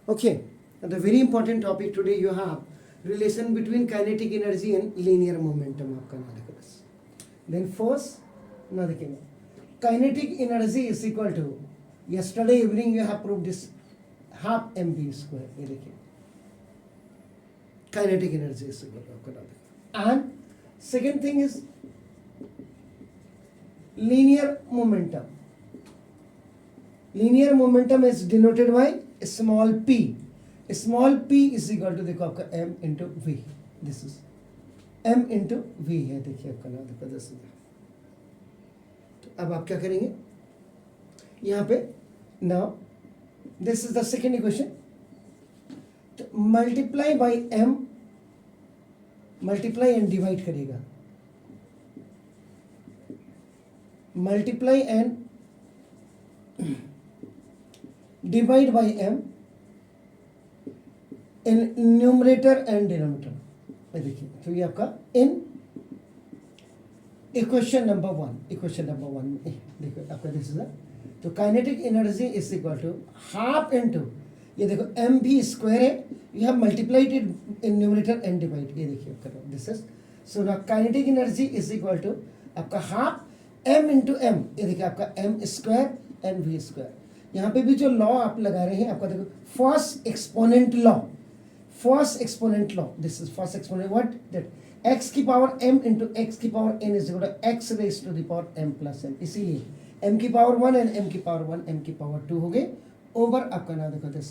Okay, and the very important topic today you have relation between kinetic energy and linear momentum आपका ना देखो बस. Then first ना देखेंगे kinetic energy is equal to yesterday evening you have proved this half mv square. ये देखिए kinetic energy is equal to आपका ना देखो. And second thing is linear momentum. Linear momentum is denoted by small p. Small p is equal to देखो आपका m into v. This is m into v है. देखिए आपका ना देखो 10,000. तो अब आप क्या करेंगे यहाँ पे now this is the second equation. तो multiply by m, multiply and divide करेगा. Multiply and divide by m in numerator and denominator. ये देखिए तो ये आपका इन इक्वेशन नंबर वन देखो आपका दिस इज तो kinetic energy is equal to half into ये देखो एम भी स्क्वायर है, you have multiplied it in numerator and divide. ये देखिए आपका दिस इज सो ना kinetic energy is equal to आपका हाफ एम इंटू एम. ये देखिए आपका M square and V square. यहाँ पे भी जो लॉ आप लगा रहे हैं आपका देखो first exponent law, this is first exponent what that x की पावर m इंटू x की power n is equal to x raise to the power m plus n. इसीलिए m की पावर 1 एंड m की power 1 m की power 2 हो गए over आपका ना देखो this.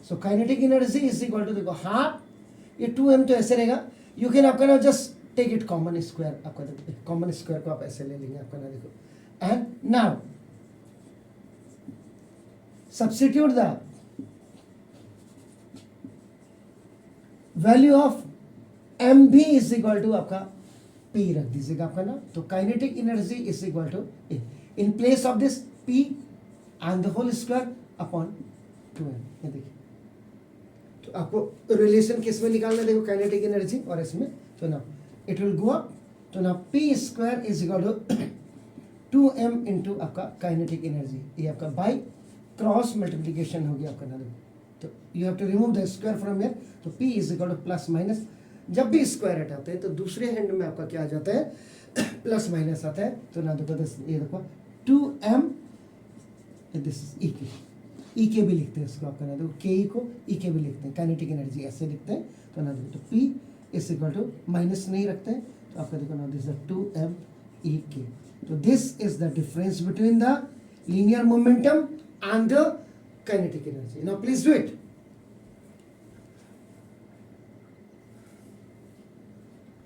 So kinetic energy is equal to देखो हाफ ये 2m तो ऐसे रहेगा. यू कैन आपका ना just take it common square. आपका देखो कॉमन स्क्वायर को आप ऐसे ले लेंगे आपका ना देखो. And now substitute the value of mv is equal to आपका p रख दीजिएगा आपका ना. तो kinetic energy is equal to in place of this p and the whole square upon 2m. ये देखिए तो आपको रिलेशन किस में निकालना देखो काइनेटिक एनर्जी और इसमें. तो ना इट विल गो अप. तो ना p square is equal to 2m into आपका काइनेटिक एनर्जी. ये आपका बाई क्रॉस मल्टीप्लीकेशन हो गया आपका ना. तो you have to remove the square from here. तो p is equal to plus minus. जब भी स्क्वायर हटाते हैं तो दूसरे हैंड में आपका क्या आ जाता है प्लस माइनस आता है. तो ना देखो ये देखो 2m दिस इज ई के भी लिखते हैं इसको आपका ना देखो के को ई के भी लिखते हैं. काइनेटिक एनर्जी ऐसे लिखते हैं. तो ना देखो तो p is equal to minus नहीं रखते हैं तो आपका देखो ना दिस इज 2m ई के. तो this is the difference between the linear momentum and the kinetic energy. Now please do it.